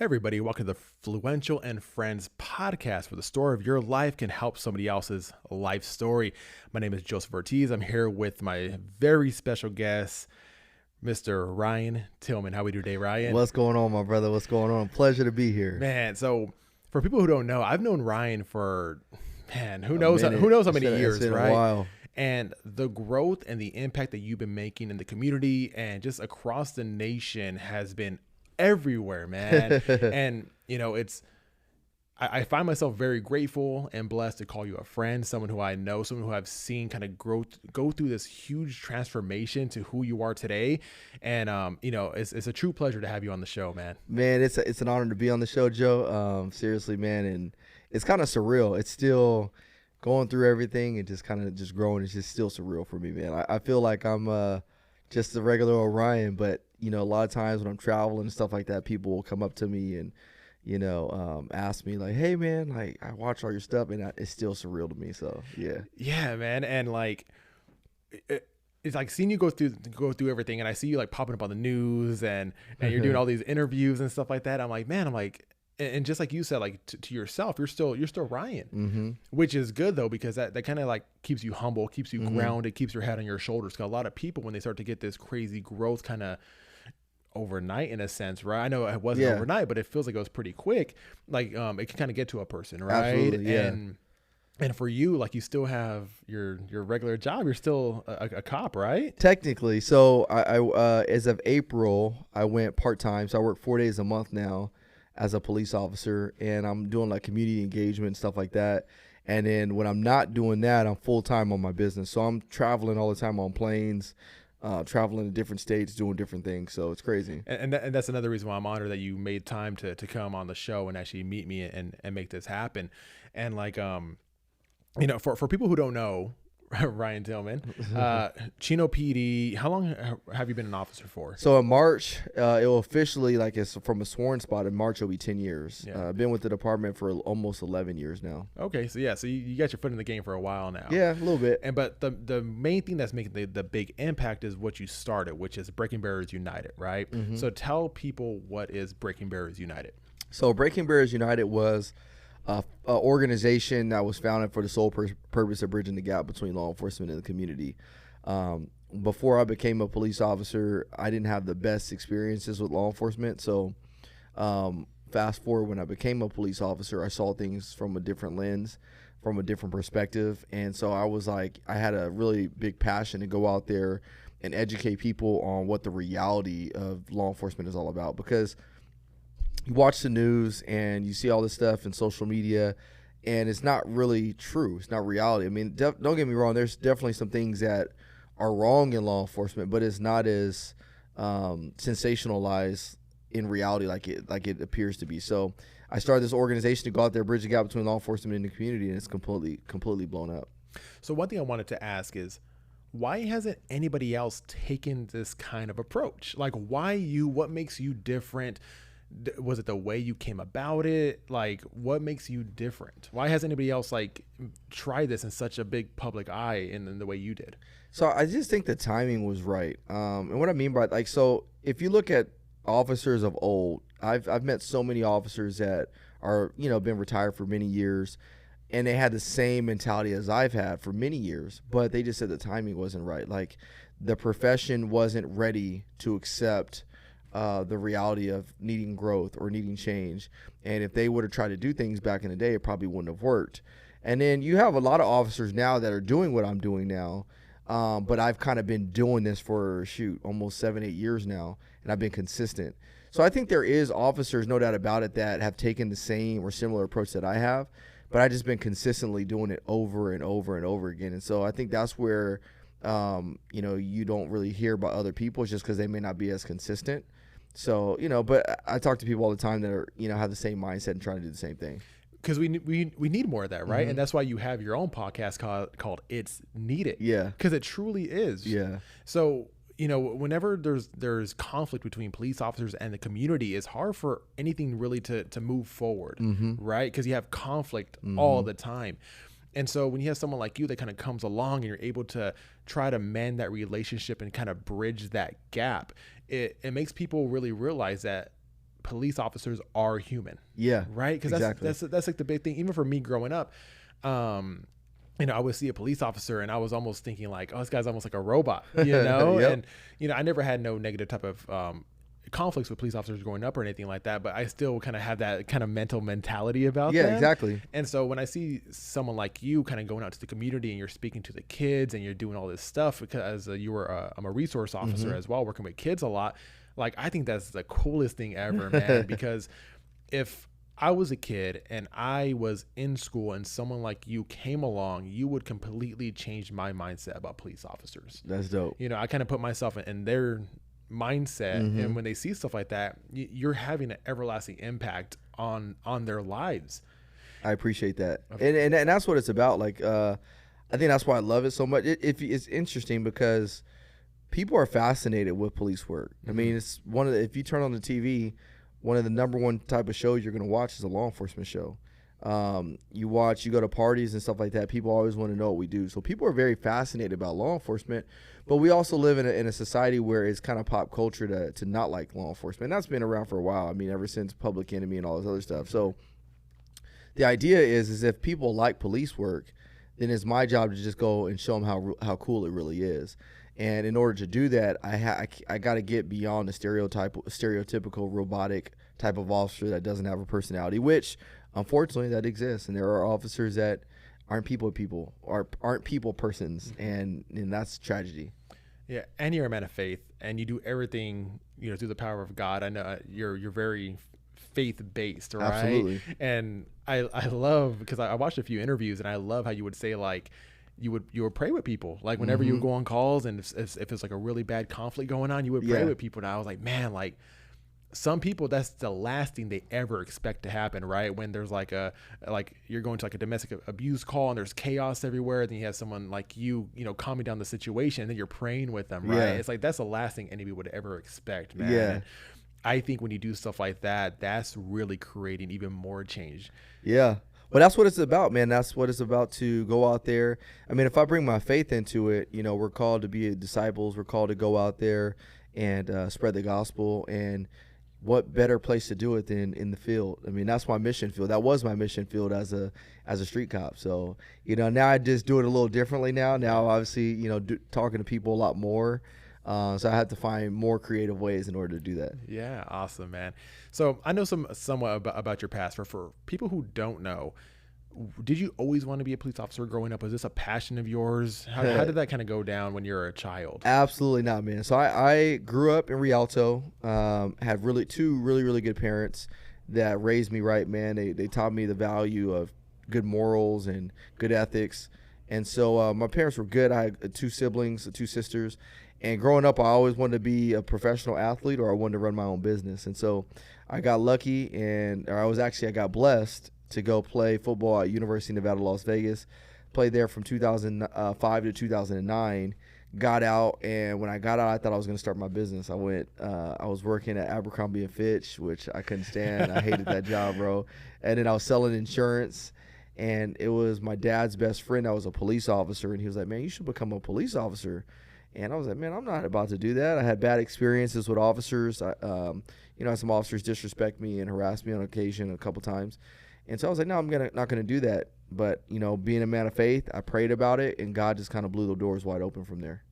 Hey everybody, welcome to the Fluential and Friends podcast, where the story of your life can help somebody else's life story. My name is Joseph Ortiz. I'm here with my very special guest, Mr. Ryan Tillman. How we do today, Ryan? What's going on, my brother? What's going on? Pleasure to be here. Man, so for people who don't know, I've known Ryan for, who knows how many years, it's been right? A while. And the growth and the impact that you've been making in the community and just across the nation has been everywhere, man. And I find myself very grateful and blessed to call you a friend, someone who I know, someone who I've seen kind of go through this huge transformation to who you are today. And it's a true pleasure to have you on the show, man. Man, it's an honor to be on the show, Joe. Seriously, man, and it's kind of surreal. It's still going through everything and just kind of just growing. It's just still surreal for me, man. I feel like I'm just a regular old Ryan, but a lot of times when I'm traveling and stuff like that, people will come up to me and ask me like, "Hey, man, like I watch all your stuff," and it's still surreal to me. So yeah, man, and like it's like seeing you go through everything, and I see you like popping up on the news, and you're doing all these interviews and stuff like that. I'm like, man, and just like you said, like to yourself, you're still Ryan, which is good though, because that kind of like keeps you humble, keeps you grounded, keeps your head on your shoulders. Because a lot of people, when they start to get this crazy growth kind of overnight in a sense, right? I know it wasn't overnight, but it feels like it was pretty quick. Like it can kind of get to a person, right? Absolutely, yeah. And for you, like you still have your regular job. You're still a cop, right? Technically. So I as of April, I went part-time. So I work 4 days a month now as a police officer, and I'm doing like community engagement and stuff like that. And then when I'm not doing that, I'm full-time on my business. So I'm traveling all the time on planes, traveling to different states, doing different things. So it's crazy. And that's another reason why I'm honored that you made time to come on the show and actually meet me and make this happen. And like, for people who don't know, Ryan Tillman, Chino PD, how long have you been an officer for? So in March, it will officially, like it's from a sworn spot, in March it'll be 10 years. Yeah. I've been with the department for almost 11 years now. Okay, so you got your foot in the game for a while now. Yeah, a little bit. But the main thing that's making the big impact is what you started, which is Breaking Barriers United, right? Mm-hmm. So tell people, what is Breaking Barriers United? So Breaking Barriers United was an organization that was founded for the sole purpose of bridging the gap between law enforcement and the community. Before I became a police officer, I didn't have the best experiences with law enforcement. So fast forward, when I became a police officer, I saw things from a different lens, from a different perspective. And so I had a really big passion to go out there and educate people on what the reality of law enforcement is all about. Because you watch the news and you see all this stuff in social media, and it's not really true. It's not reality. I mean, don't get me wrong. There's definitely some things that are wrong in law enforcement, but it's not as sensationalized in reality like it appears to be. So I started this organization to go out there, bridge the gap between law enforcement and the community, and it's completely blown up. So one thing I wanted to ask is, why hasn't anybody else taken this kind of approach? Like, why you? What makes you different? Was it the way you came about it? Like, what makes you different? Why has anybody else like tried this in such a big public eye in the way you did? So I just think the timing was right. And what I mean by so if you look at officers of old, I've met so many officers that are, been retired for many years, and they had the same mentality as I've had for many years, but they just said the timing wasn't right. Like the profession wasn't ready to accept the reality of needing growth or needing change. And if they would have tried to do things back in the day, it probably wouldn't have worked. And then you have a lot of officers now that are doing what I'm doing now. But I've kind of been doing this for almost 7-8 years now, and I've been consistent. So I think there is officers, no doubt about it, that have taken the same or similar approach that I have, but I've just been consistently doing it over and over and over again. And so I think that's where, you don't really hear about other people, just because they may not be as consistent. So, but I talk to people all the time that are, have the same mindset and trying to do the same thing. Because we need more of that, right? And that's why you have your own podcast called It's Needed. Yeah. Because it truly is. Yeah. So, whenever there's conflict between police officers and the community, it's hard for anything really to move forward, right? Because you have conflict all the time. And so when you have someone like you that kind of comes along and you're able to try to mend that relationship and kind of bridge that gap, it makes people really realize that police officers are human. Yeah. Right. Because exactly. that's like the big thing. Even for me growing up, I would see a police officer and I was almost thinking like, oh, this guy's almost like a robot, Yep. and, I never had no negative type of, conflicts with police officers growing up or anything like that, but I still kind of have that kind of mentality about Yeah, them. exactly. And so when I see someone like you kind of going out to the community and you're speaking to the kids and you're doing all this stuff because you were I'm a resource officer as well, working with kids a lot. Like, I think that's the coolest thing ever, man, because if I was a kid and I was in school and someone like you came along, you would completely change my mindset about police officers. That's dope. I kind of put myself in their mindset, and when they see stuff like that, you're having an everlasting impact on their lives. I appreciate that. And that's what it's about. Like, I think that's why I love it so much. It's interesting because people are fascinated with police work. I mean, it's if you turn on the TV, one of the number one type of shows you're going to watch is a law enforcement show. You go to parties and stuff like that. People always want to know what we do. So people are very fascinated about law enforcement, but we also live in a society where it's kind of pop culture to not like law enforcement. And that's been around for a while. I mean, ever since Public Enemy and all this other stuff. So the idea is if people like police work, then it's my job to just go and show them how cool it really is. And in order to do that, I got to get beyond the stereotypical robotic type of officer that doesn't have a personality, which unfortunately that exists. And there are officers that aren't people persons, and that's tragedy. Yeah, and you're a man of faith, and you do everything through the power of God. I know you're very faith based, right? Absolutely. And I love, because I watched a few interviews, and I love how you would say like you would pray with people, like whenever you would go on calls, and if it's like a really bad conflict going on, you would pray with people. And I was like, man, like some people, that's the last thing they ever expect to happen, right? When there's like you're going to like a domestic abuse call and there's chaos everywhere, then you have someone like calming down the situation, and then you're praying with them, right? Yeah. It's like that's the last thing anybody would ever expect, man. Yeah. And I think when you do stuff like that, that's really creating even more change. Yeah. But that's what it's about, man. That's what it's about, to go out there. I mean, if I bring my faith into it, we're called to be disciples. We're called to go out there and spread the gospel. And what better place to do it than in the field? I mean, that's my mission field. That was my mission field as a street cop. So, now I just do it a little differently now. Now, obviously, talking to people a lot more. So I had to find more creative ways in order to do that. Yeah, awesome, man. So I know somewhat about your past. For people who don't know, did you always want to be a police officer growing up? Was this a passion of yours? How did that kind of go down when you were a child? Absolutely not, man. So I grew up in Rialto. Had two really good parents that raised me right, man. They taught me the value of good morals and good ethics. And so my parents were good. I had two siblings, two sisters. And growing up, I always wanted to be a professional athlete, or I wanted to run my own business. And so I got lucky, I got blessed to go play football at University of Nevada, Las Vegas. Played there from 2005 to 2009. Got out, and when I got out, I thought I was going to start my business. I was working at Abercrombie & Fitch, which I couldn't stand. I hated that job, bro. And then I was selling insurance, and it was my dad's best friend that was a police officer, and he was like, man, you should become a police officer. And I was like, man, I'm not about to do that. I had bad experiences with officers. I had some officers disrespect me and harass me on occasion a couple times. And so I was like, no, I'm not gonna do that. But being a man of faith, I prayed about it, and God just kind of blew the doors wide open from there.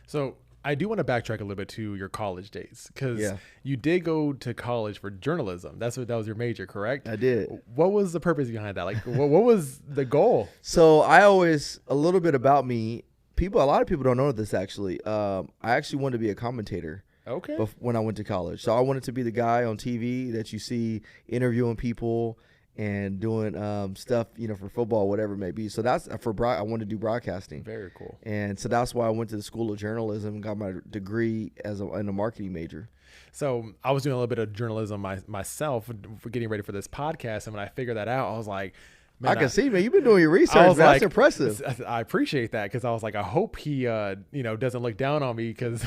So I do want to backtrack a little bit to your college days, because you did go to college for journalism. That was your major, correct? I did. What was the purpose behind that? Like, what was the goal? So a little bit about me. A lot of people don't know this, actually. I actually wanted to be a commentator. Okay. When I went to college. So I wanted to be the guy on TV that you see interviewing people and doing stuff, for football, whatever it may be. So that's I wanted to do broadcasting. Very cool. And so that's why I went to the School of Journalism and got my degree in a marketing major. So I was doing a little bit of journalism myself for getting ready for this podcast. And when I figured that out, I was like, man, I can see, man. You've been doing your research. Man. That's impressive. I appreciate that, because I was like, I hope he, doesn't look down on me, because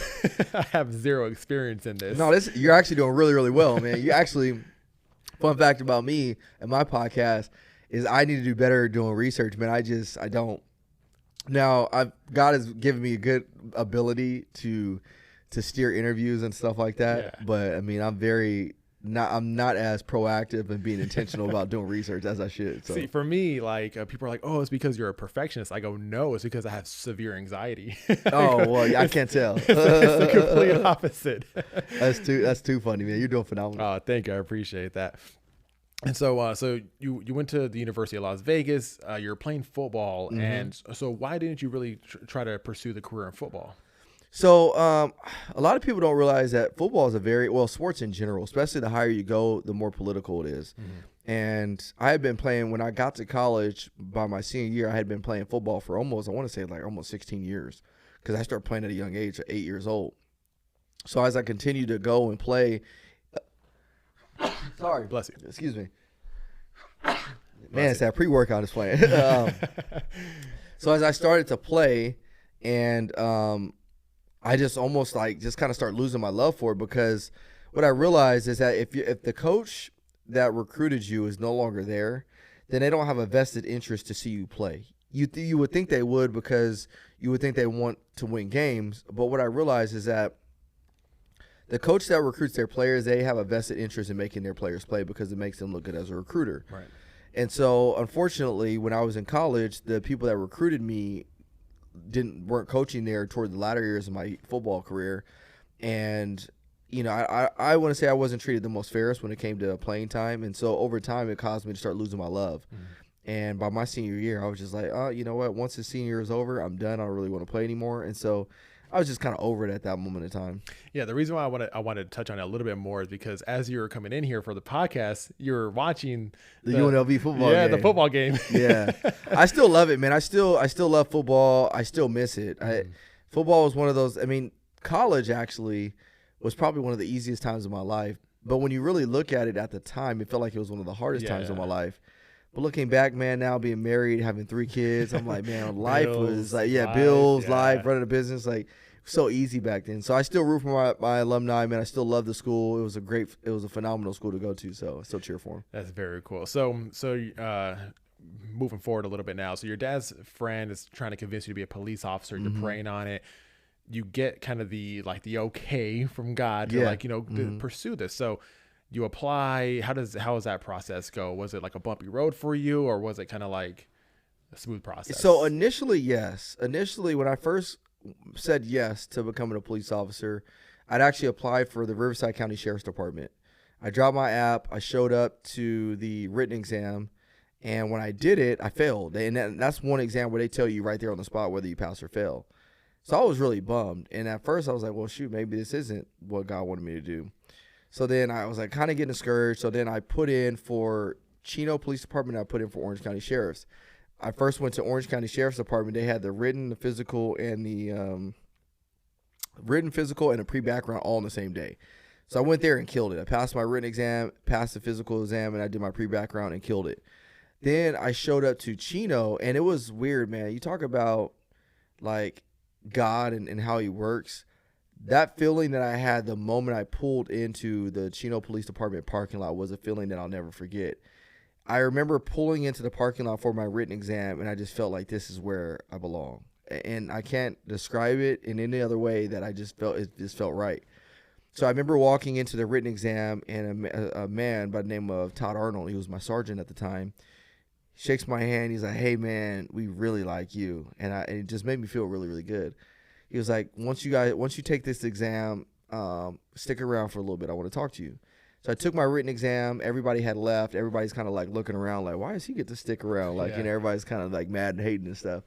I have zero experience in this. No, you're actually doing really, really well, man. You actually, fun fact about me and my podcast is I need to do better doing research, man. I don't. Now, God has given me a good ability to steer interviews and stuff like that. Yeah. But I mean, I'm very I'm not as proactive and being intentional about doing research as I should. So. See, for me, like people are like, "Oh, it's because you're a perfectionist." I go, "No, it's because I have severe anxiety." Oh well, I can't tell. It's the complete opposite. That's too funny, man. You're doing phenomenal. Oh, thank you. I appreciate that. And so, so you went to the University of Las Vegas. You're playing football, and so why didn't you really try to pursue the career in football? So a lot of people don't realize that football is sports in general, especially the higher you go, the more political it is. And I had been playing when I got to college by my senior year. I had been playing football for almost 16 years because I started playing at a young age, at 8 years old. So as I continued to go and play, sorry, Bless you. Excuse me. Man, it's that pre-workout is playing. So as I started to play, and I just almost kind of start losing my love for it, because what I realized is that if the coach that recruited you is no longer there, then they don't have a vested interest to see you play. You would think they would, because you would think they want to win games. But what I realized is that the coach that recruits their players, they have a vested interest in making their players play because it makes them look good as a recruiter. Right. And so, unfortunately, when I was in college, the people that recruited me weren't coaching there toward the latter years of my football career. And, I want to say I wasn't treated the most fairest when it came to playing time. And so over time, it caused me to start losing my love. And by my senior year, I was just like, oh, you know what? Once the senior year is over, I'm done. I don't really want to play anymore. And so I was just kind of over it at that moment in time. Yeah, the reason why I wanted to touch on it a little bit more is because as you were coming in here for the podcast, you were watching the UNLV football game. Yeah, the football game. Yeah. I still love it, man. I still love football. I still miss it. Football was one of those, college actually was probably one of the easiest times of my life. But when you really look at it at the time, it felt like it was one of the hardest times of my life. But looking back, man, now being married, having 3 kids, I'm like, man, life was like, bills, life, running a business, like so easy back then. So I still root for my alumni, man. I still love the school. It was a phenomenal school to go to. So I still cheer for them. That's very cool. So moving forward a little bit now. So your dad's friend is trying to convince you to be a police officer. You're praying on it. You get kind of the okay from God to to pursue this. So you apply. How does that process go? Was it like a bumpy road for you, or was it kind of like a smooth process? So initially, yes. Initially, when I first said yes to becoming a police officer, I'd actually applied for the Riverside County Sheriff's Department. I dropped my app. I showed up to the written exam, and when I did it, I failed. And that's one exam where they tell you right there on the spot whether you pass or fail. So I was really bummed. And at first I was like, well, shoot, maybe this isn't what God wanted me to do. So then I was like kind of getting discouraged. So then I put in for Chino Police Department. I put in for Orange County Sheriff's. I first went to Orange County Sheriff's Department. They had the written, the physical, and the pre-background all on the same day. So I went there and killed it. I passed my written exam, passed the physical exam, and I did my pre-background and killed it. Then I showed up to Chino, and it was weird, man. You talk about like God and how he works. That feeling that I had the moment I pulled into the Chino Police Department parking lot was a feeling that I'll never forget. I remember pulling into the parking lot for my written exam, and I just felt like this is where I belong. And I can't describe it in any other way that I just felt it just felt right. So I remember walking into the written exam, and a man by the name of Todd Arnold, he was my sergeant at the time, shakes my hand. He's like, hey, man, we really like you. And it just made me feel really, really good. He was like, once you take this exam, stick around for a little bit. I want to talk to you. So I took my written exam. Everybody had left. Everybody's kind of like looking around like, why does he get to stick around? Like, everybody's kind of like mad and hating and stuff.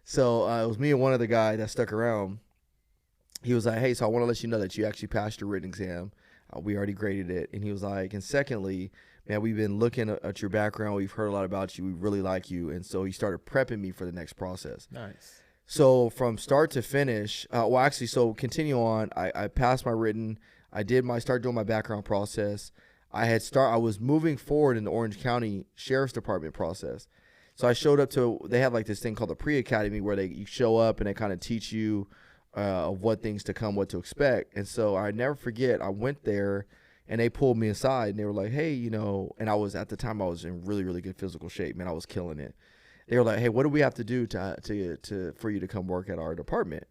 So it was me and one other guy that stuck around. He was like, hey, so I want to let you know that you actually passed your written exam. We already graded it. And he was like, and secondly, man, we've been looking at your background. We've heard a lot about you. We really like you. And so he started prepping me for the next process. Nice. So from start to finish, so continue on. I passed my written. I started doing my background process. I was moving forward in the Orange County Sheriff's Department process. So I showed up they have like this thing called the pre-academy where you show up and they kind of teach you of what things to come, what to expect. And so I never forget, I went there and they pulled me aside and they were like, hey, and at the time I was in really, really good physical shape, man. I was killing it. They were like, hey, what do we have to do for you to come work at our department?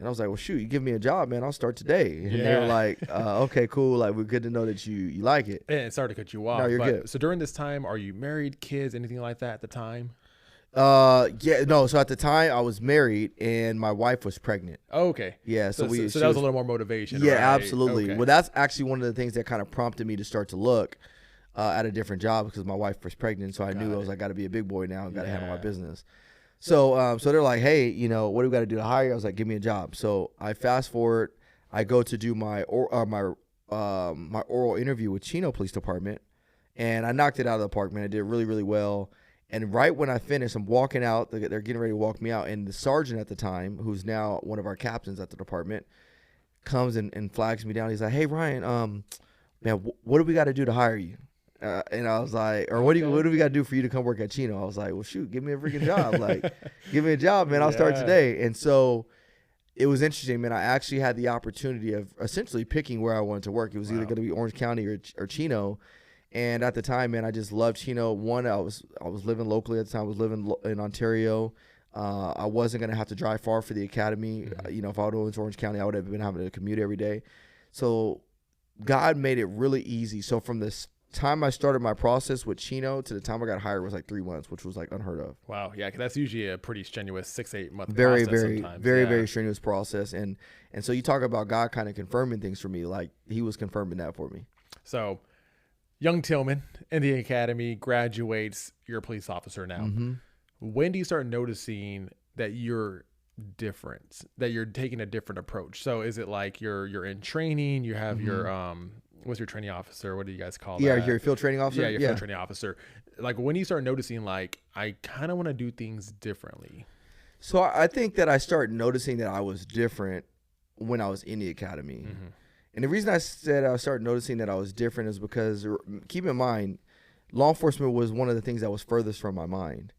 And I was like, well, shoot, you give me a job, man, I'll start today. And they were like, okay, cool. Like, we're good to know that you like it. And sorry to cut you off. No, you're good. So during this time, are you married, kids, anything like that at the time? Yeah, no. So at the time I was married and my wife was pregnant. Oh, okay. Yeah. So that was a little more motivation. Yeah, right? absolutely. Okay. Well, that's actually one of the things that kind of prompted me to start to look at a different job because my wife was pregnant. So I knew I was like, got to be a big boy now and got to handle my business. So, so they're like, hey, you know, what do we got to do to hire you? I was like, give me a job. So I fast forward. I go to do my oral interview with Chino Police Department, and I knocked it out of the park, man. I did really, really well. And right when I finished, I'm walking out. They're getting ready to walk me out, and the sergeant at the time, who's now one of our captains at the department, comes and flags me down. He's like, "Hey, Ryan, man, what do we got to do to hire you?" And I was like, "Or what do we got to do for you to come work at Chino?" I was like, "Well, shoot, give me a freaking job. Like, give me a job, man. I'll start today." And so it was interesting, man. I actually had the opportunity of essentially picking where I wanted to work. It was either going to be Orange County or Chino. And at the time, man, I just loved Chino. One, I was living locally at the time. I was living in Ontario. I wasn't going to have to drive far for the academy. You know, if I would have went to Orange County, I would have been having to commute every day. So God made it really easy. So from this time I started my process with Chino to the time I got hired was like 3 months, which was like unheard of. Wow. Yeah, because that's usually a pretty strenuous 6-8 month very, process very, sometimes. very strenuous process. And so you talk about God kind of confirming things for me, like he was confirming that for me. So young Tillman in the academy graduates. You're a police officer now. When do you start noticing that you're different, that you're taking a different approach? So is it like you're in training, you have your what's your training officer? What do you guys call that? Yeah, your field training officer. Yeah, your field training officer. Like when you start noticing, like, I kind of want to do things differently. So I think that I started noticing that I was different when I was in the academy. And the reason I said I started noticing that I was different is because, keep in mind, law enforcement was one of the things that was furthest from my mind.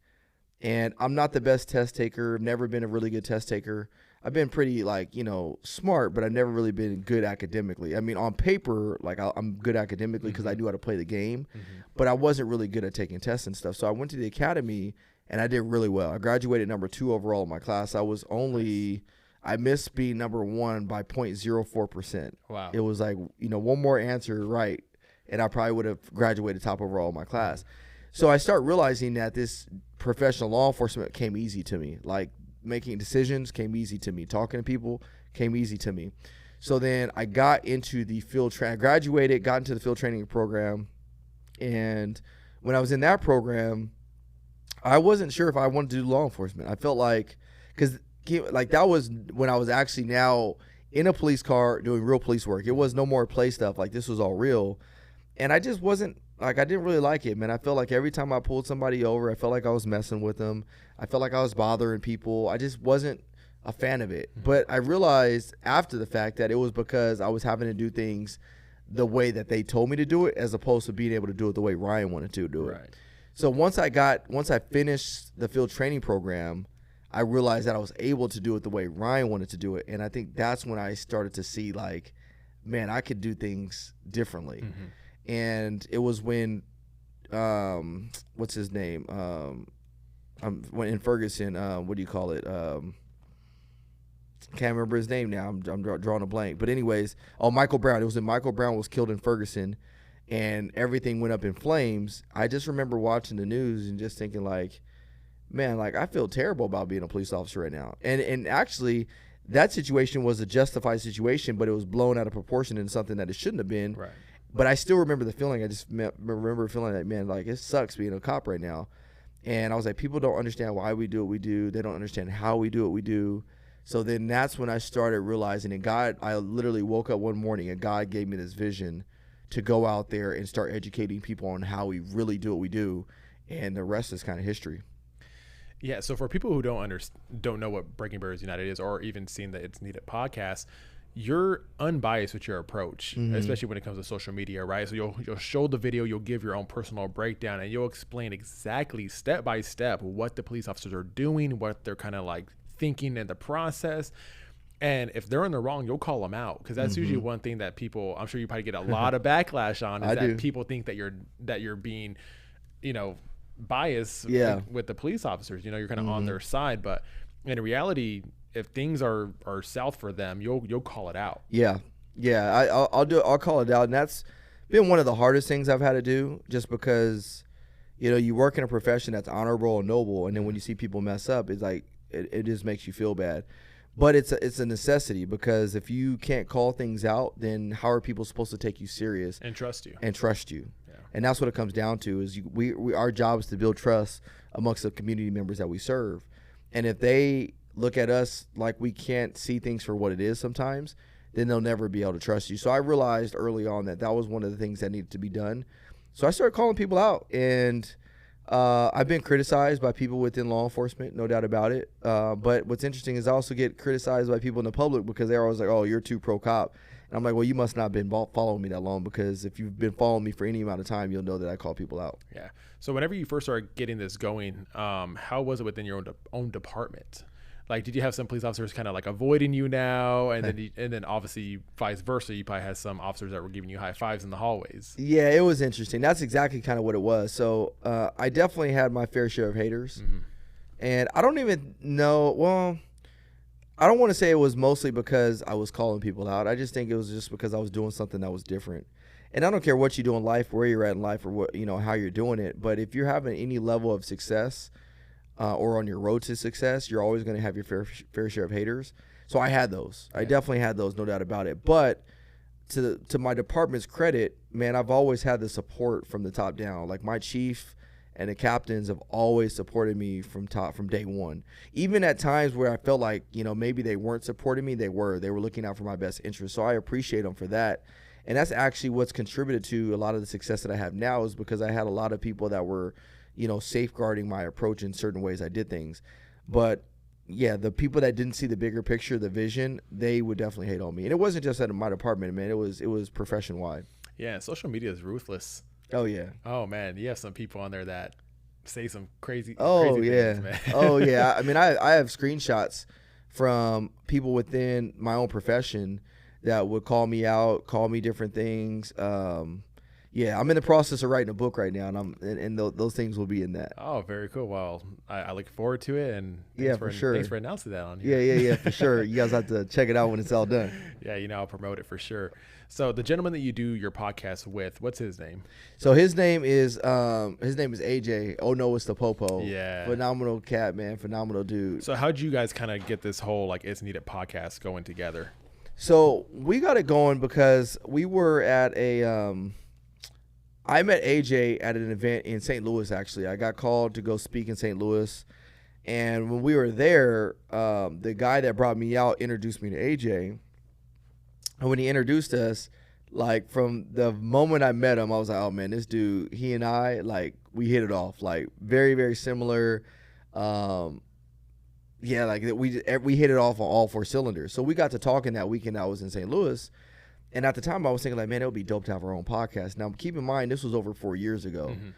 And I'm not the best test taker. I've never been a really good test taker. I've been pretty, like, you know, smart, but I've never really been good academically. I mean, on paper, like, I'm good academically because I knew how to play the game, but I wasn't really good at taking tests and stuff. So I went to the academy, and I did really well. I graduated number 2 overall in my class. I missed being number 1 by 0.04%. Wow. It was like, you know, one more answer right, and I probably would have graduated top overall in my class. So I start realizing that this professional law enforcement came easy to me. Like, making decisions came easy to me. Talking to people came easy to me. So then I got into the field training. I graduated, got into the field training program. And when I was in that program, I wasn't sure if I wanted to do law enforcement. I felt like, because like that was when I was actually now in a police car doing real police work. It was no more play stuff. Like, this was all real. And I just wasn't, like, I didn't really like it, man. I felt like every time I pulled somebody over, I felt like I was messing with them. I felt like I was bothering people. I just wasn't a fan of it. But I realized after the fact that it was because I was having to do things the way that they told me to do it, as opposed to being able to do it the way Ryan wanted to do it. Right. So once I finished the field training program, I realized that I was able to do it the way Ryan wanted to do it. And I think that's when I started to see, like, man, I could do things differently. And it was when, what's his name? When in Ferguson, what do you call it? Can't remember his name now. I'm drawing a blank. But anyways, Michael Brown. It was when Michael Brown was killed in Ferguson, and everything went up in flames. I just remember watching the news and just thinking, like, man, like, I feel terrible about being a police officer right now. And actually, that situation was a justified situation, but it was blown out of proportion into something that it shouldn't have been. Right. But I still remember the feeling. I just remember feeling like, man, like, it sucks being a cop right now. And I was like, people don't understand why we do what we do. They don't understand how we do what we do. So then that's when I started realizing, and I literally woke up one morning and God gave me this vision to go out there and start educating people on how we really do what we do. And the rest is kind of history. Yeah. So for people who don't know what Breaking Barriers United is, or even seen the It's Needed podcast, you're unbiased with your approach, especially when it comes to social media, right? So you'll show the video, you'll give your own personal breakdown, and you'll explain exactly step by step what the police officers are doing, what they're kind of like thinking in the process. And if they're in the wrong, you'll call them out, because that's usually one thing that people, I'm sure you probably get a lot of backlash on, is that people think that you're being, you know, biased with the police officers. You know, you're kind of on their side, but in reality, if things are south for them, you'll call it out. Yeah. I'll call it out, and that's been one of the hardest things I've had to do, just because, you work in a profession that's honorable and noble, and then when you see people mess up, it's like it just makes you feel bad. But it's a necessity, because if you can't call things out, then how are people supposed to take you serious And trust you. Yeah. And that's what it comes down to, is our job is to build trust amongst the community members that we serve. And if they look at us like we can't see things for what it is sometimes, then they'll never be able to trust you. So I realized early on that was one of the things that needed to be done. So I started calling people out, and I've been criticized by people within law enforcement, no doubt about it. But what's interesting is I also get criticized by people in the public, because they're always like, oh, you're too pro-cop. And I'm like, well, you must not have been following me that long, because if you've been following me for any amount of time, you'll know that I call people out. Yeah. So whenever you first started getting this going, how was it within your own department? Like, did you have some police officers kind of like avoiding you now, and then obviously vice versa, you probably had some officers that were giving you high fives in the hallways? Yeah, it was interesting. That's exactly kind of what it was. So I definitely had my fair share of haters, and I don't even know. Well, I don't want to say it was mostly because I was calling people out. I just think it was just because I was doing something that was different. And I don't care what you do in life, where you're at in life, or what how you're doing it. But if you're having any level of success, or on your road to success, you're always going to have your fair share of haters. So I had those. I definitely had those, no doubt about it. But to my department's credit, man, I've always had the support from the top down. Like, my chief and the captains have always supported me from day one. Even at times where I felt like, maybe they weren't supporting me, they were looking out for my best interest. So I appreciate them for that. And that's actually what's contributed to a lot of the success that I have now, is because I had a lot of people that were safeguarding my approach in certain ways I did things. But yeah, the people that didn't see the bigger picture, the vision, they would definitely hate on me. And it wasn't just at my department, man. It was profession wide. Yeah, social media is ruthless. Oh yeah. Oh man, you have some people on there that say some crazy. Oh crazy yeah. things, man. Oh yeah. I mean, I have screenshots from people within my own profession that would call me out, call me different things. Yeah, I'm in the process of writing a book right now, and those things will be in that. Oh, very cool. Well, I look forward to it, and for sure. Thanks for announcing that on here. Yeah, for sure. You guys have to check it out when it's all done. Yeah, I'll promote it for sure. So the gentleman that you do your podcast with, what's his name? So his name is AJ. Oh no, it's the Popo. Yeah, phenomenal cat, man. Phenomenal dude. So how'd you guys kind of get this whole It's Needed podcast going together? So we got it going because we were at I met AJ at an event in St. Louis, actually. I got called to go speak in St. Louis. And when we were there, the guy that brought me out introduced me to AJ. And when he introduced us, like, from the moment I met him, I was like, oh, man, this dude, he and I, like, we hit it off. Like, very, very similar. Yeah, like, we hit it off on all four cylinders. So we got to talking that weekend I was in St. Louis. And at the time, I was thinking, like, man, it would be dope to have our own podcast. Now, keep in mind, this was over 4 years ago. Mm-hmm.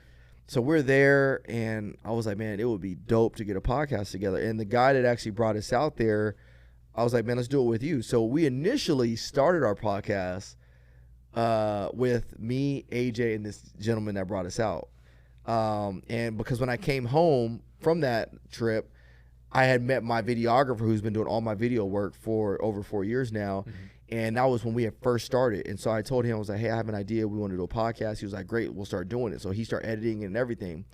So we're there, and I was like, man, it would be dope to get a podcast together. And the guy that actually brought us out there, I was like, man, let's do it with you. So we initially started our podcast with me, AJ, and this gentleman that brought us out. And because when I came home from that trip, I had met my videographer who's been doing all my video work for over 4 years now. Mm-hmm. And that was when we had first started. And so I told him, I was like, hey, I have an idea. We want to do a podcast. He was like, great, we'll start doing it. So he started editing and everything.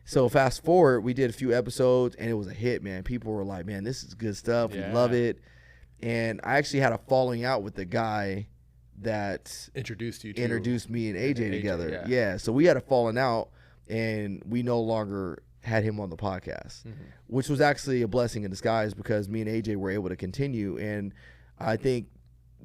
So fast forward, we did a few episodes, and it was a hit, man. People were like, man, this is good stuff. Yeah. We love it. And I actually had a falling out with the guy that introduced me and AJ together. Yeah. So we had a falling out, and we no longer had him on the podcast, mm-hmm. which was actually a blessing in disguise because me and AJ were able to continue. And I think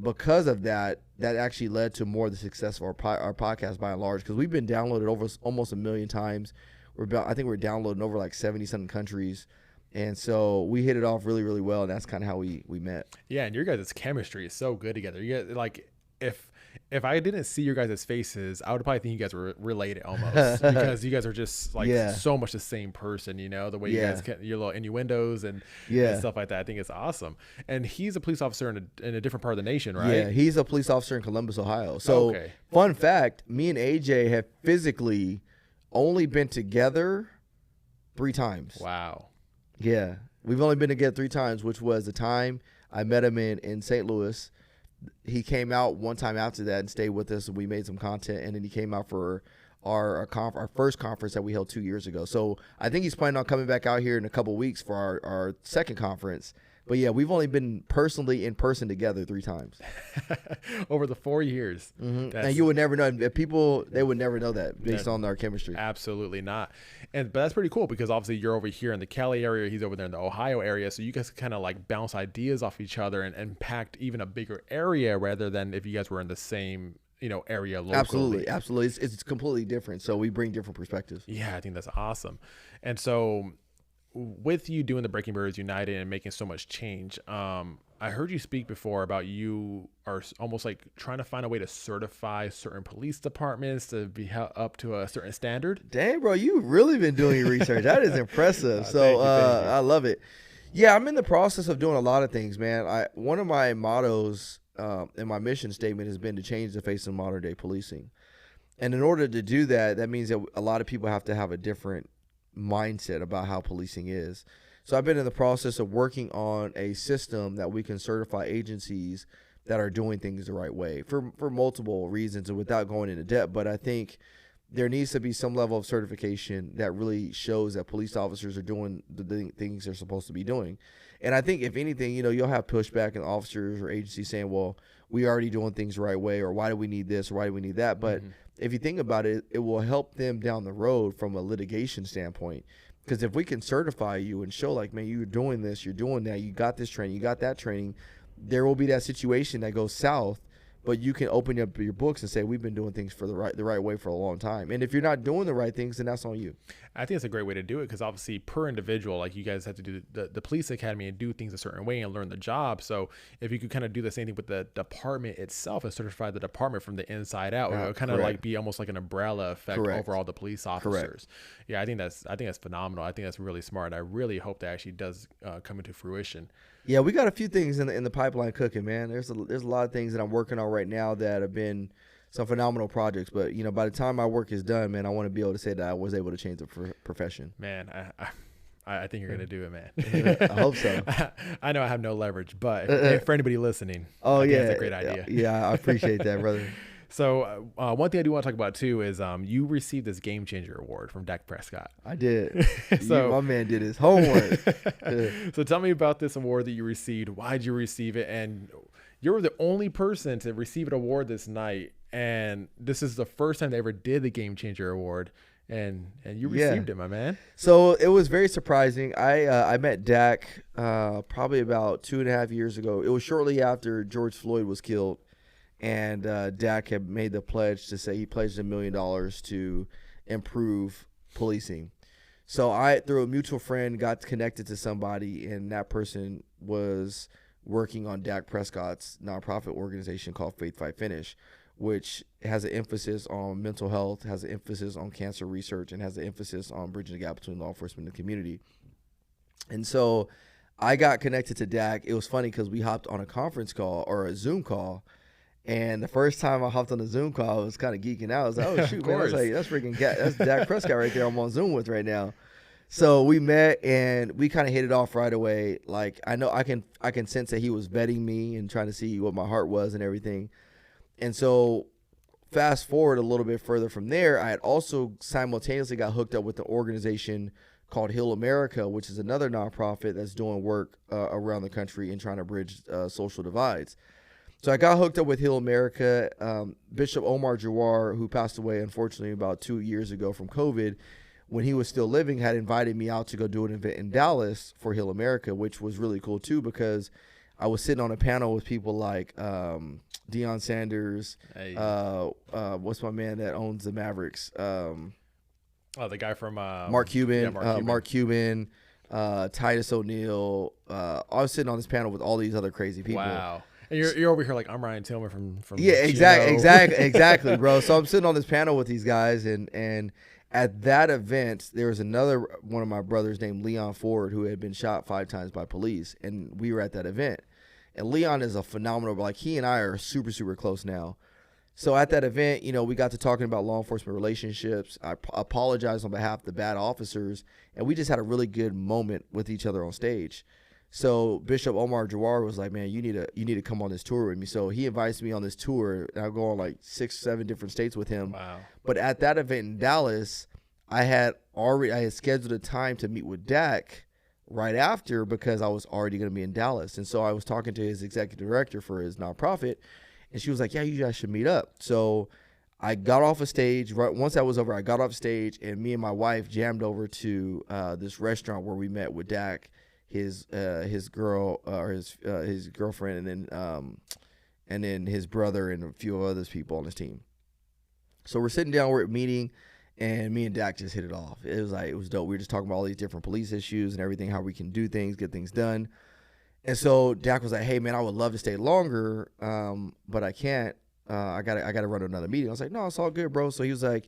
because of that, that actually led to more of the success of our podcast by and large, because we've been downloaded over almost 1 million times. I think we're downloading over like 70-something countries. And so we hit it off really, really well, and that's kind of how we met. Yeah, and your guys' chemistry is so good together. You guys, like, if I didn't see your guys' faces, I would probably think you guys were related almost because you guys are just like so much the same person, you know, the way you guys can, your little innuendos and stuff like that. I think it's awesome. And he's a police officer in a different part of the nation, right? Yeah, he's a police officer in Columbus, Ohio. So fun fact, me and AJ have physically only been together 3 times. Wow. Yeah. We've only been together 3 times, which was the time I met him in St. Louis. He came out one time after that and stayed with us, and we made some content. And then he came out for our first conference that we held 2 years ago. So I think he's planning on coming back out here in a couple of weeks for our second conference. But yeah, we've only been personally in person together 3 times over the 4 years. And you would never know. People, they would never know that based on our chemistry. Absolutely not. But that's pretty cool because obviously you're over here in the Cali area, he's over there in the Ohio area, so you guys kind of like bounce ideas off each other and impact even a bigger area rather than if you guys were in the same area locally. Absolutely. It's completely different. So we bring different perspectives. Yeah, I think that's awesome. And so with you doing the Breaking Barriers United and making so much change, I heard you speak before about you are almost like trying to find a way to certify certain police departments to be up to a certain standard. Dang, bro, you've really been doing your research. That is impressive. So thank you. I love it. Yeah, I'm in the process of doing a lot of things, man. One of my mottos and my mission statement has been to change the face of modern day policing. And in order to do that, that means that a lot of people have to have a different mindset about how policing is. So I've been in the process of working on a system that we can certify agencies that are doing things the right way for multiple reasons and without going into depth. But I think there needs to be some level of certification that really shows that police officers are doing the things they're supposed to be doing. And I think if anything, you'll have pushback in officers or agencies saying, well, we already doing things the right way, or why do we need this, or why do we need that? But if you think about it, it will help them down the road from a litigation standpoint. Because if we can certify you and show like, man, you're doing this, you're doing that, you got this training, you got that training, there will be that situation that goes south, but you can open up your books and say, we've been doing things for the right way for a long time. And if you're not doing the right things, then that's on you. I think it's a great way to do it because obviously per individual, like you guys have to do the police academy and do things a certain way and learn the job. So if you could kind of do the same thing with the department itself and certify the department from the inside out, it would kind of like be almost like an umbrella effect over all the police officers. Yeah, I think that's phenomenal. I think that's really smart. I really hope that actually does come into fruition. Yeah, we got a few things in the pipeline cooking, man. There's a lot of things that I'm working on right now that have been some phenomenal projects. But, by the time my work is done, man, I want to be able to say that I was able to change the profession. Man, I think you're going to do it, man. I hope so. I know I have no leverage, but for anybody listening, I think that's a great idea. Yeah, I appreciate that, brother. So one thing I do want to talk about too is you received this Game Changer Award from Dak Prescott. I did. My man did his homework. So tell me about this award that you received. Why did you receive it? And you were the only person to receive an award this night. And this is the first time they ever did the Game Changer Award. And you received it, my man. So it was very surprising. I met Dak probably about 2.5 years ago. It was shortly after George Floyd was killed. And Dak had made the pledge to say he pledged $1 million to improve policing. So I, through a mutual friend, got connected to somebody, and that person was working on Dak Prescott's nonprofit organization called Faith Fight Finish, which has an emphasis on mental health, has an emphasis on cancer research, and has an emphasis on bridging the gap between law enforcement and the community. And so I got connected to Dak. It was funny because we hopped on a conference call or a Zoom call. And the first time I hopped on the Zoom call, I was kind of geeking out. I was like, oh, shoot, man. I was like, that's Dak Prescott right there I'm on Zoom with right now. So we met, and we kind of hit it off right away. Like, I know I can sense that he was vetting me and trying to see what my heart was and everything. And so fast forward a little bit further from there, I had also simultaneously got hooked up with an organization called Heal America, which is another nonprofit that's doing work around the country and trying to bridge social divides. So I got hooked up with Heal America. Bishop Omar Jawar, who passed away, unfortunately, about 2 years ago from COVID, when he was still living, had invited me out to go do an event in Dallas for Heal America, which was really cool, too, because I was sitting on a panel with people like Deion Sanders. Hey. What's my man that owns the Mavericks? The guy from Mark Cuban. Yeah, Mark Cuban. Titus O'Neil. I was sitting on this panel with all these other crazy people. Wow. And you're over here like, I'm Ryan Tillman from yeah, exactly, bro. So I'm sitting on this panel with these guys, and at that event, there was another one of my brothers named Leon Ford who had been shot 5 times by police, and we were at that event. And Leon is a phenomenal, like he and I are super, super close now. So at that event, we got to talking about law enforcement relationships. I apologized on behalf of the bad officers, and we just had a really good moment with each other on stage. So Bishop Omar Jawar was like, man, you need to come on this tour with me. So he invites me on this tour, and I'll go on like 6-7 different states with him. Wow. But at that event in Dallas, I had scheduled a time to meet with Dak right after, because I was already going to be in Dallas. And so I was talking to his executive director for his nonprofit, and she was like, yeah, you guys should meet up. So I got off a stage. Right once that was over, I got off stage, and me and my wife jammed over to this restaurant where we met with Dak, his girl or his girlfriend, and then his brother and a few other people on his team. So we're sitting down, we're meeting, and me and Dak just hit it off. It was dope. We were just talking about all these different police issues and everything, how we can do things, get things done. And so Dak was like, hey man, I would love to stay longer, but I can't. I gotta run to another meeting. I was like, no, it's all good, bro. So he was like,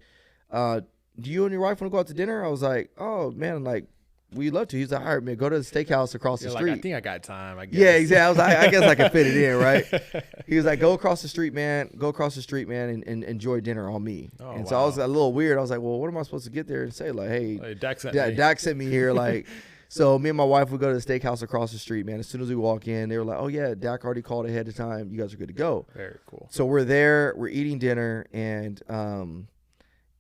do you and your wife want to go out to dinner? I was like, oh man, like, we'd love to. He's like, all right, man, go to the steakhouse across the street. I think I got time, I guess. Yeah, exactly. I was like, I guess I can fit it in, right? He was like, go across the street, man. Go across the street, man, and enjoy dinner on me. Oh, and so I was a little weird. I was like, well, what am I supposed to get there and say? Like, hey, Dak sent me here. Like, so me and my wife would go to the steakhouse across the street, man. As soon as we walk in, they were like, oh, yeah, Dak already called ahead of time. You guys are good to go. Very cool. So we're there. We're eating dinner, and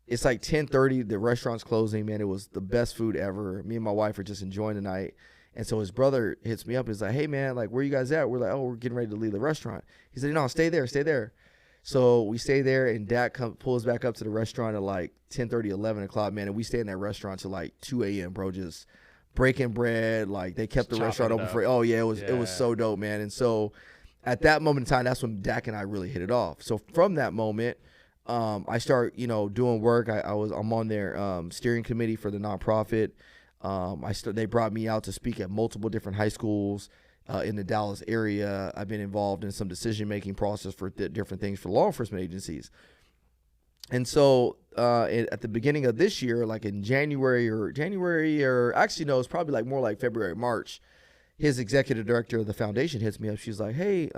it's like 10:30. The restaurant's closing, man. It was the best food ever. Me and my wife are just enjoying the night. And so his brother hits me up. He's like, hey, man, like, where you guys at? We're like, oh, we're getting ready to leave the restaurant. He said, no, stay there. So we stay there, and Dak pulls back up to the restaurant at like 10:30, 11 o'clock, man. And we stay in that restaurant till like 2 a.m., bro, just breaking bread. Like, they kept the restaurant open for, oh, yeah, it was so dope, man. And so at that moment in time, that's when Dak and I really hit it off. So from that moment, I start, doing work. I'm on their steering committee for the nonprofit. They brought me out to speak at multiple different high schools in the Dallas area. I've been involved in some decision-making process for different things for law enforcement agencies. And so at the beginning of this year, like in January, or actually no, it's probably like more like February, March, his executive director of the foundation hits me up. She's like, hey,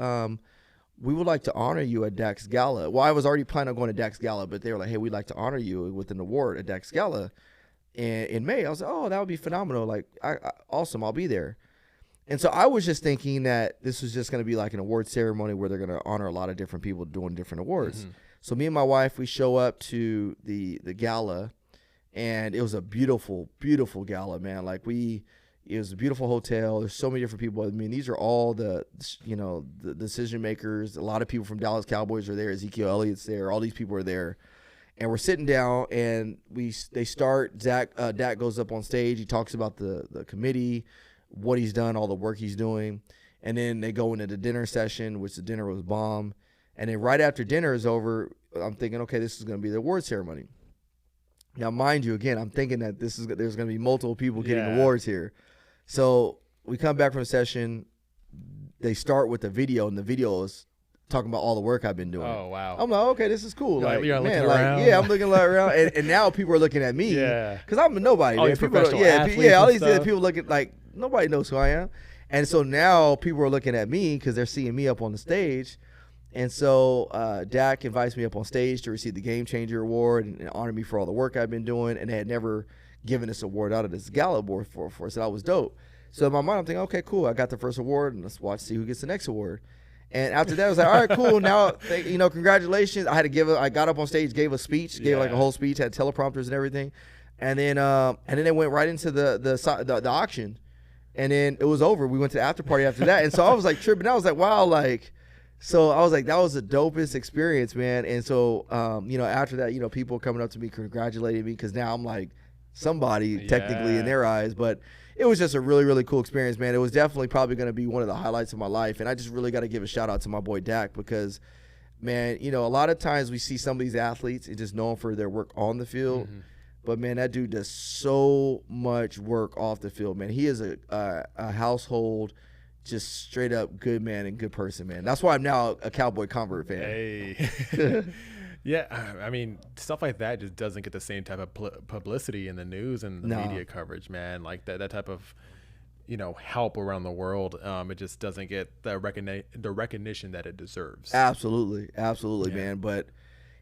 we would like to honor you at Dak's Gala. Well, I was already planning on going to Dak's Gala, but they were like, hey, we'd like to honor you with an award at Dak's Gala in May. I was like, oh, that would be phenomenal. Like, awesome, I'll be there. And so I was just thinking that this was just going to be like an award ceremony where they're going to honor a lot of different people doing different awards. Mm-hmm. So me and my wife, we show up to the gala, and it was a beautiful, beautiful gala, man. Like, it was a beautiful hotel. There's so many different people. I mean, these are all the decision makers. A lot of people from Dallas Cowboys are there. Ezekiel Elliott's there. All these people are there. And we're sitting down, and they start. Dak goes up on stage. He talks about the committee, what he's done, all the work he's doing. And then they go into the dinner session, which the dinner was bomb. And then right after dinner is over, I'm thinking, okay, this is going to be the award ceremony. Now, mind you, again, I'm thinking that there's going to be multiple people getting awards here. So we come back from the session. They start with the video, and the video is talking about all the work I've been doing. Oh, wow. I'm like, okay, this is cool. You're looking around. Yeah, I'm looking around. and now people are looking at me. Yeah. Because I'm a nobody. All Man. these People professional athletes all these stuff. people looking like nobody knows who I am. And so now people are looking at me because they're seeing me up on the stage. And so Dak invites me up on stage to receive the Game Changer Award and honor me for all the work I've been doing. And they had never given this award out of this gala award for us. So that was dope. So in my mind, I'm thinking, okay, cool. I got the first award, and let's see who gets the next award. And after that, I was like, all right, cool. Now, congratulations. I got up on stage, gave a speech, gave like a whole speech, had teleprompters and everything. And then they went right into the auction. And then it was over. We went to the after party after that. And so I was like tripping. I was like, wow, so I was like, that was the dopest experience, man. And so, after that, people coming up to me, congratulating me, because now I'm like somebody technically in their eyes. But it was just a really, really cool experience, man. It was definitely probably going to be one of the highlights of my life. And I just really got to give a shout out to my boy Dak because, man, a lot of times we see some of these athletes and just known for their work on the field. Mm-hmm. But, man, that dude does so much work off the field, man. He is a household, just straight up good man and good person, man. That's why I'm now a Cowboy convert fan. Hey. Yeah, I mean, stuff like that just doesn't get the same type of publicity in the news and the media coverage, man. Like that type of, help around the world. It just doesn't get the recognition that it deserves. Absolutely, man. But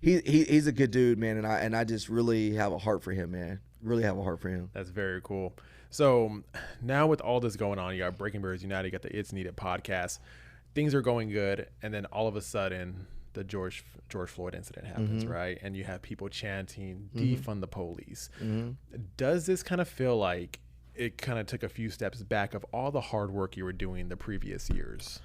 He's a good dude, man, and I just really have a heart for him, man. Really have a heart for him. That's very cool. So now with all this going on, you got Breaking Barriers United, you got the It's Needed podcast. Things are going good, and then all of a sudden, the George Floyd incident happens, right? And you have people chanting, defund the police. Does this kind of feel like it kind of took a few steps back of all the hard work you were doing the previous years?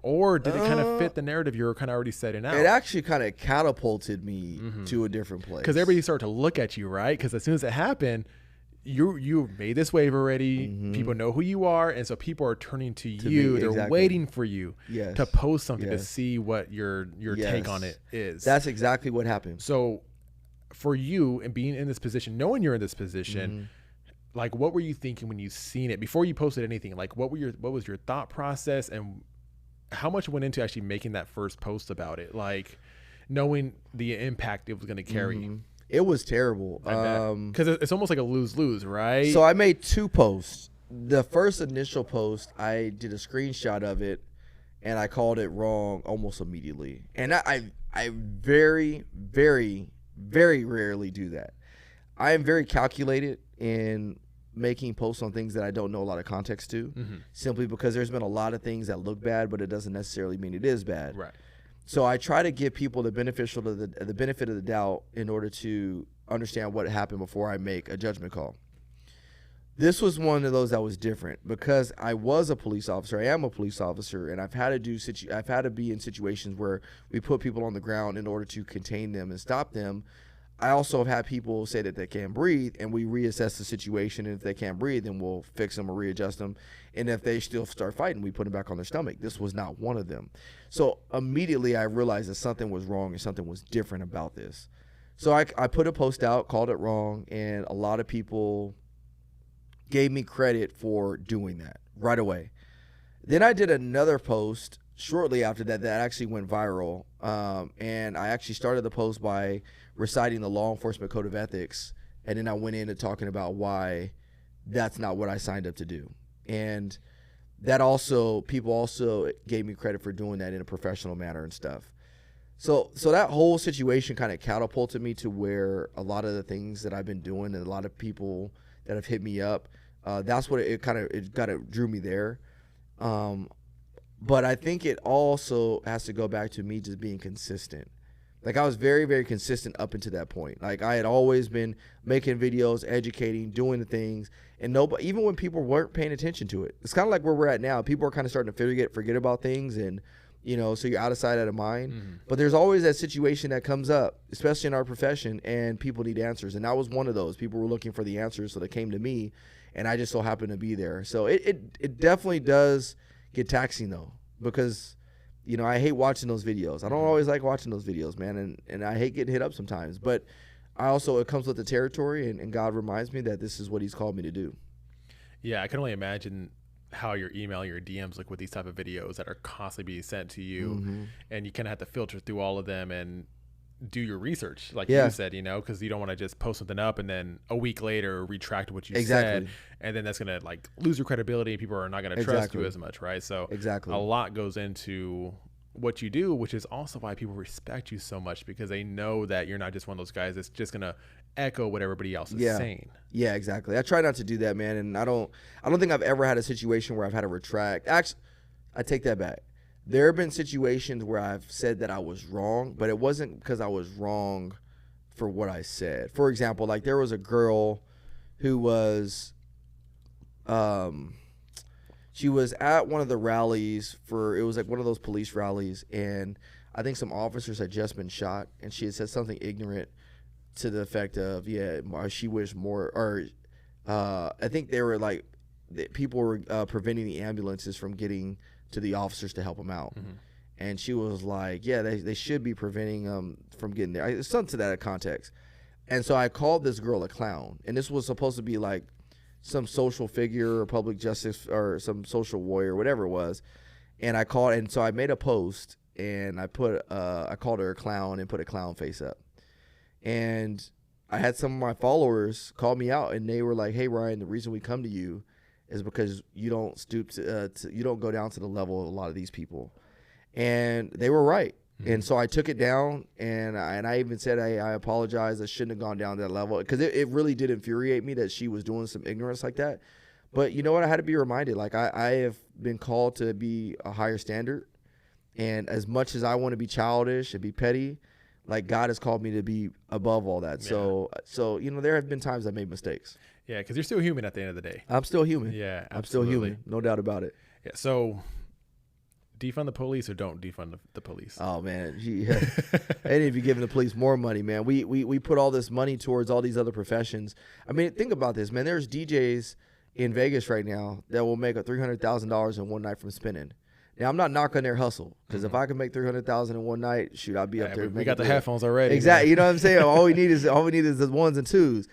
Or did it kind of fit the narrative you were kind of already setting out? It actually kind of catapulted me to a different place. Because everybody started to look at you, right? Because as soon as it happened, you made this wave already. People know who you are, and so people are turning to you. They're waiting for you to post something to see what your take on it is. That's exactly what happened. So for you and being in this position, knowing you're in this position, like what were you thinking when you seen it before you posted anything? Like what was your thought process, and how much went into actually making that first post about it? Like knowing the impact it was going to carry. It was terrible. Because it's almost like a lose-lose, right? So I made 2 posts. The first initial post, I did a screenshot of it, and I called it wrong almost immediately. And I very, very, very rarely do that. I am very calculated in making posts on things that I don't know a lot of context to, simply because there's been a lot of things that look bad, but it doesn't necessarily mean it is bad. Right. So I try to give people the benefit of the doubt in order to understand what happened before I make a judgment call. This was one of those that was different because I was a police officer. I am a police officer, and I've had to be in situations where we put people on the ground in order to contain them and stop them. I also have had people say that they can't breathe, and we reassess the situation. And if they can't breathe, then we'll fix them or readjust them. And if they still start fighting, we put them back on their stomach. This was not one of them. So immediately I realized that something was wrong and something was different about this. So I put a post out, called it wrong, and a lot of people gave me credit for doing that right away. Then I did another post shortly after that actually went viral. And I actually started the post by reciting the law enforcement code of ethics, and then I went into talking about why that's not what I signed up to do. And that people also gave me credit for doing that in a professional manner and stuff. So that whole situation kind of catapulted me to where a lot of the things that I've been doing and a lot of people that have hit me up, that's what it kind of drew me there. But I think it also has to go back to me just being consistent. Like I was very, very consistent up until that point. Like I had always been making videos, educating, doing the things, and nobody, even when people weren't paying attention to it. It's kind of like where we're at now. People are kind of starting to forget about things, and so you're out of sight, out of mind. But there's always that situation that comes up, especially in our profession, and people need answers. And that was one of those. People were looking for the answers, so they came to me, and I just so happened to be there. So it definitely does get taxing though, because I hate watching those videos. I don't always like watching those videos, man, and I hate getting hit up sometimes. But it comes with the territory, and God reminds me that this is what He's called me to do. Yeah, I can only imagine how your email, your DMs look with these type of videos that are constantly being sent to you, and you kind of have to filter through all of them and do your research, like you said, because you don't want to just post something up and then a week later retract what you said, and then that's gonna like lose your credibility and people are not gonna trust you as much, right? So a lot goes into what you do, which is also why people respect you so much, because they know that you're not just one of those guys that's just gonna echo what everybody else is saying. Yeah, exactly. I try not to do that, man, and I don't think I've ever had a situation where I've had to retract. Actually, I take that back. There have been situations where I've said that I was wrong, but it wasn't because I was wrong for what I said. For example, like there was a girl who was, she was at one of the rallies it was like one of those police rallies, and I think some officers had just been shot, and she had said something ignorant to the effect of, she wished more, or I think they were like, people were preventing the ambulances from getting to the officers to help them out. And she was like, they should be preventing them from getting there. It's something to that context. And so I called this girl a clown, and this was supposed to be like some social figure or public justice or some social warrior, whatever it was. And so I made a post, and I called her a clown and put a clown face up. And I had some of my followers call me out, and they were like, "Hey Ryan, the reason we come to you is because you don't stoop you don't go down to the level of a lot of these people." And they were right. And so I took it down, and I even said I apologize. I shouldn't have gone down to that level, because it really did infuriate me that she was doing some ignorance like that. But you know what? I had to be reminded. Like, I have been called to be a higher standard, and as much as I want to be childish and be petty, like, God has called me to be above all that. Yeah. So you know, there have been times I made mistakes. Yeah, because you're still human at the end of the day. I'm still human. Yeah, absolutely. I'm still human. No doubt about it. Yeah. So, defund the police or don't defund the police? Oh man, any of you giving the police more money, man. We put all this money towards all these other professions. I mean, think about this, man. There's DJs in Vegas right now that will make $300,000 in one night from spinning. Now, I'm not knocking their hustle, because if I can make $300,000 in one night, shoot, I'd be up there. We got the headphones already. Exactly. Man. You know what I'm saying? all we need is the ones and twos.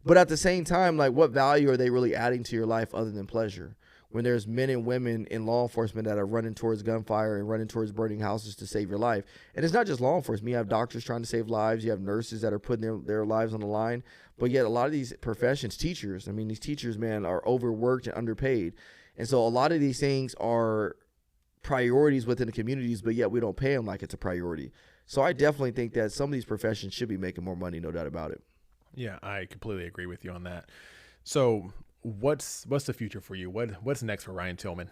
But at the same time, like, what value are they really adding to your life other than pleasure? When there's men and women in law enforcement that are running towards gunfire and running towards burning houses to save your life. And it's not just law enforcement. You have doctors trying to save lives. You have nurses that are putting their lives on the line. But yet a lot of these professions, teachers, I mean, these teachers, man, are overworked and underpaid. And so a lot of these things are priorities within the communities, but yet we don't pay them like it's a priority. So I definitely think that some of these professions should be making more money, no doubt about it. Yeah, I completely agree with you on that. So what's the future for you? What's next for Ryan Tillman?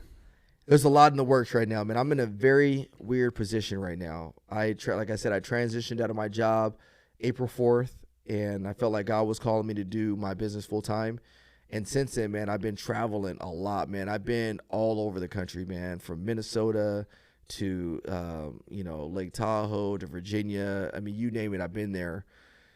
There's a lot in the works right now, man. I'm in a very weird position right now. Like I said, I transitioned out of my job April 4th, and I felt like God was calling me to do my business full time. And since then, man, I've been traveling a lot, man. I've been all over the country, man, from Minnesota to, Lake Tahoe to Virginia. I mean, you name it, I've been there.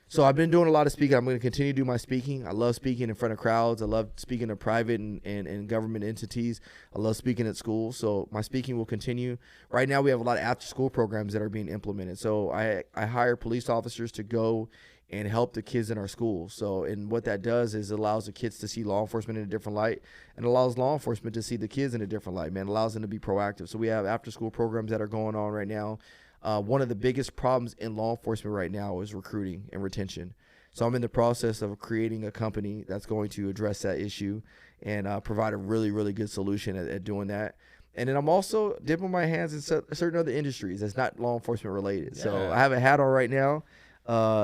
So I've been doing a lot of speaking. I'm going to continue to do my speaking. I love speaking in front of crowds. I love speaking to private and government entities. I love speaking at schools. So my speaking will continue. Right now we have a lot of after-school programs that are being implemented. So I hire police officers to go and help the kids in our schools. So, and what that does is it allows the kids to see law enforcement in a different light, and allows law enforcement to see the kids in a different light, man. It allows them to be proactive. So we have after-school programs that are going on right now. One of the biggest problems in law enforcement right now is recruiting and retention. So I'm in the process of creating a company that's going to address that issue and provide a really, really good solution at doing that. And then I'm also dipping my hands in certain other industries that's not law enforcement related. Yeah. So I have a hat on right now.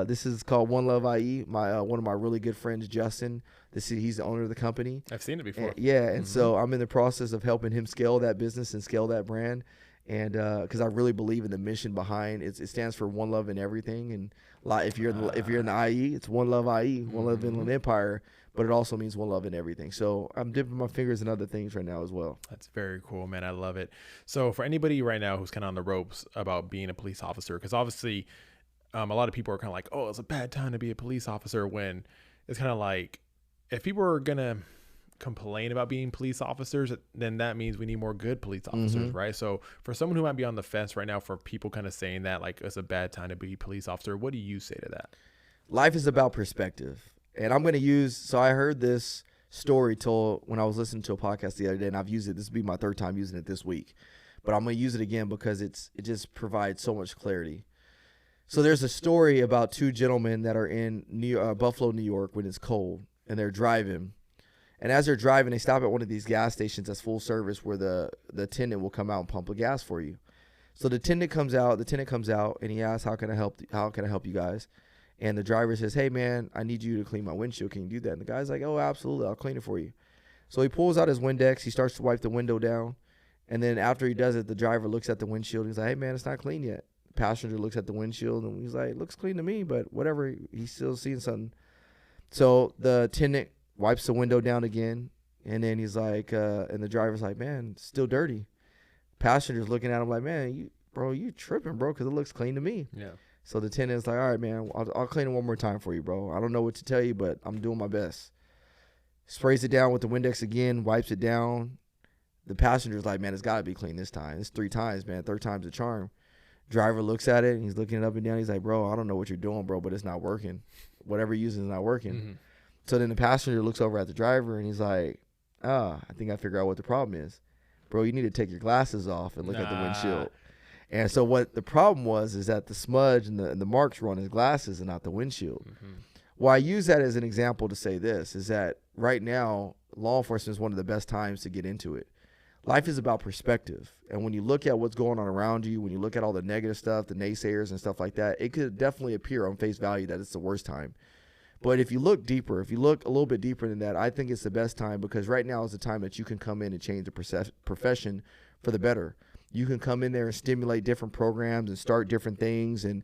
This is called One Love IE. One of my really good friends, Justin. He's the owner of the company. I've seen it before. And so I'm in the process of helping him scale that business and scale that brand. And because I really believe in the mission behind it, it stands for One Love in Everything. And if you're in the IE, it's One Love IE, One Love Inland Empire. But it also means one love in everything. So I'm dipping my fingers in other things right now as well. That's very cool, man. I love it. So for anybody right now who's kind of on the ropes about being a police officer, because obviously a lot of people are kind of like, oh, it's a bad time to be a police officer, when it's kind of like, if people are going to complain about being police officers, then that means we need more good police officers, right? So for someone who might be on the fence right now, for people kind of saying that, like, it's a bad time to be a police officer, what do you say to that? Life is about perspective. And I'm going to so I heard this story told when I was listening to a podcast the other day, and I've used it. This will be my third time using it this week. But I'm going to use it again because it just provides so much clarity. So there's a story about two gentlemen that are in Buffalo, New York, when it's cold, and they're driving. And as they're driving, they stop at one of these gas stations that's full service, where the attendant will come out and pump the gas for you. So the attendant comes out, and he asks, how can I help you guys? And the driver says, hey, man, I need you to clean my windshield. Can you do that? And the guy's like, oh, absolutely. I'll clean it for you. So he pulls out his Windex. He starts to wipe the window down. And then after he does it, the driver looks at the windshield. He's like, hey, man, it's not clean yet. The passenger looks at the windshield, and he's like, it looks clean to me, but whatever. He's still seeing something. So the attendant wipes the window down again. And then he's like, and the driver's like, man, it's still dirty. Passenger's looking at him like, man, you tripping, bro, because it looks clean to me. Yeah. So the attendant's like, all right, man, I'll clean it one more time for you, bro. I don't know what to tell you, but I'm doing my best. Sprays it down with the Windex again, wipes it down. The passenger's like, man, it's got to be clean this time. It's 3 times, man. 3rd time's the charm. Driver looks at it, and he's looking it up and down. He's like, bro, I don't know what you're doing, bro, but it's not working. Whatever you're using is not working. Mm-hmm. So then the passenger looks over at the driver, and he's like, I think I figured out what the problem is. Bro, you need to take your glasses off and look at the windshield. And so what the problem was is that the smudge and the marks were on his glasses and not the windshield. Mm-hmm. Well, I use that as an example to say this, is that right now, law enforcement is one of the best times to get into it. life is about perspective. And when you look at what's going on around you, when you look at all the negative stuff, the naysayers and stuff like that, it could definitely appear on face value that it's the worst time. But if you look deeper, if you look a little bit deeper than that, I think it's the best time, because right now is the time that you can come in and change the profession for the better. You can come in there and stimulate different programs and start different things and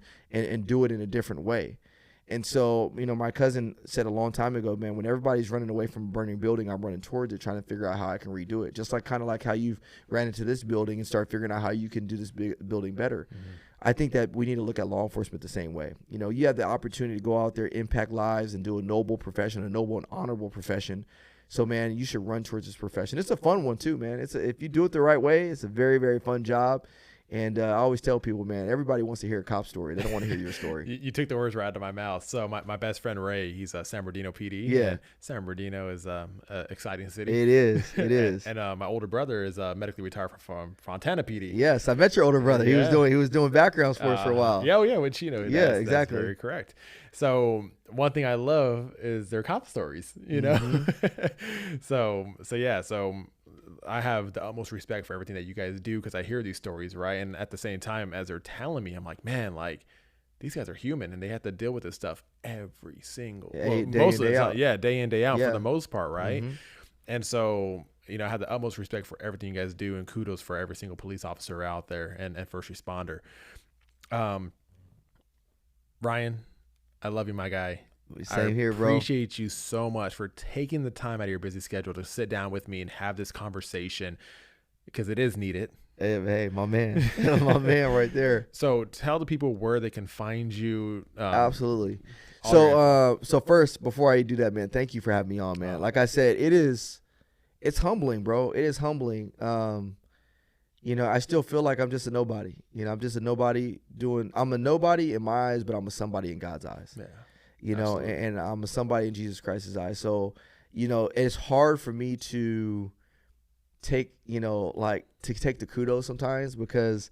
do it in a different way. And so, my cousin said a long time ago, man, when everybody's running away from a burning building, I'm running towards it, trying to figure out how I can redo it. Just like kind of like how you've ran into this building and start figuring out how you can do this building better. Mm-hmm. I think that we need to look at law enforcement the same way. You have the opportunity to go out there, impact lives, and do a noble profession, a noble and honorable profession. So, man, you should run towards this profession. It's a fun one too, man. If you do it the right way, it's a very, very fun job. And I always tell people, man, everybody wants to hear a cop story. They don't want to hear your story. You took the words right out of my mouth. So my best friend Ray, he's a San Bernardino PD. Yeah. And San Bernardino is an exciting city. It is. And my older brother is medically retired from Fontana PD. Yes, I met your older brother. He was doing backgrounds for us for a while. Yeah, with Chino. Yeah, exactly. That's very correct. So one thing I love is their cop stories, Mm-hmm. So I have the utmost respect for everything that you guys do, because I hear these stories, right? And at the same time, as they're telling me, I'm like, man, like, these guys are human and they have to deal with this stuff every single day in, day out. Yeah, day in, day out for the most part, right? Mm-hmm. And so, I have the utmost respect for everything you guys do, and kudos for every single police officer out there and first responder. Ryan, I love you, my guy. Same here, bro. I appreciate you so much for taking the time out of your busy schedule to sit down with me and have this conversation, because it is needed. Hey, my man. My man right there. So tell the people where they can find you. Absolutely. So first, before I do that, man, thank you for having me on, man. Like I said, it's humbling, bro. It is humbling. I still feel like I'm just a nobody. I'm just a nobody I'm a nobody in my eyes, but I'm a somebody in God's eyes. Yeah. And I'm a somebody in Jesus Christ's eyes. So, it's hard for me to take the kudos sometimes, because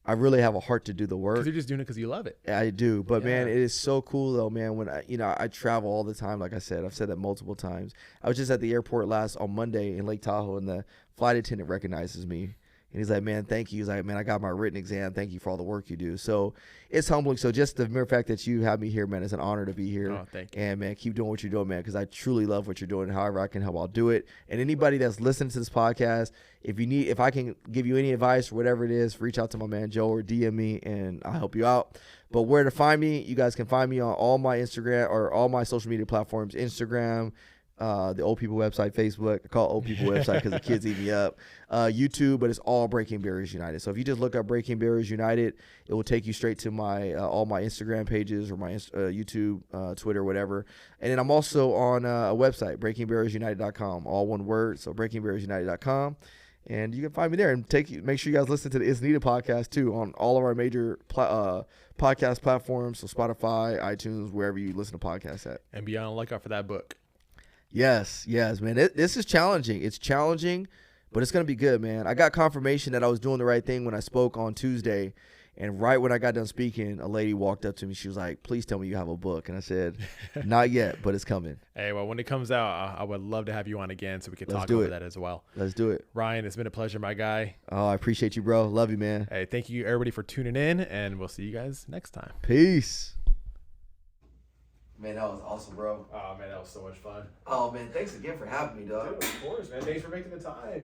I really have a heart to do the work. Because you're just doing it because you love it. I do. But, man, it is so cool, though, man, when I travel all the time. Like I said, I've said that multiple times. I was just at the airport on Monday in Lake Tahoe, and the flight attendant recognizes me. And he's like, man, thank you. He's like, man, I got my written exam. Thank you for all the work you do. So it's humbling. So just the mere fact that you have me here, man, it's an honor to be here. Oh, thank you. And, man, keep doing what you're doing, man, because I truly love what you're doing. However I can help, I'll do it. And anybody that's listening to this podcast, if I can give you any advice or whatever it is, reach out to my man Joe or DM me, and I'll help you out. But where to find me, you guys can find me on all my Instagram or all my social media platforms, Instagram, the Old People website, Facebook. I call it Old People website because the kids eat me up. YouTube, but it's all Breaking Barriers United. So if you just look up Breaking Barriers United, it will take you straight to my all my Instagram pages or my YouTube, Twitter, whatever. And then I'm also on a website, breakingbarriersunited.com, all one word. So breakingbarriersunited.com. And you can find me there, and make sure you guys listen to the It's Needed podcast too on all of our major podcast platforms. So Spotify, iTunes, wherever you listen to podcasts at. And be on the lookout for that book. Yes, man. This is challenging. It's challenging, but it's going to be good, man. I got confirmation that I was doing the right thing when I spoke on Tuesday. And right when I got done speaking, a lady walked up to me. She was like, please tell me you have a book. And I said, not yet, but it's coming. Hey, well, when it comes out, I would love to have you on again so we can talk over that as well. Let's do it. Ryan, it's been a pleasure, my guy. Oh, I appreciate you, bro. Love you, man. Hey, thank you, everybody, for tuning in, and we'll see you guys next time. Peace. Man, that was awesome, bro. Oh, man, that was so much fun. Oh, man, thanks again for having me, dog. Dude, of course, man. Thanks for making the time.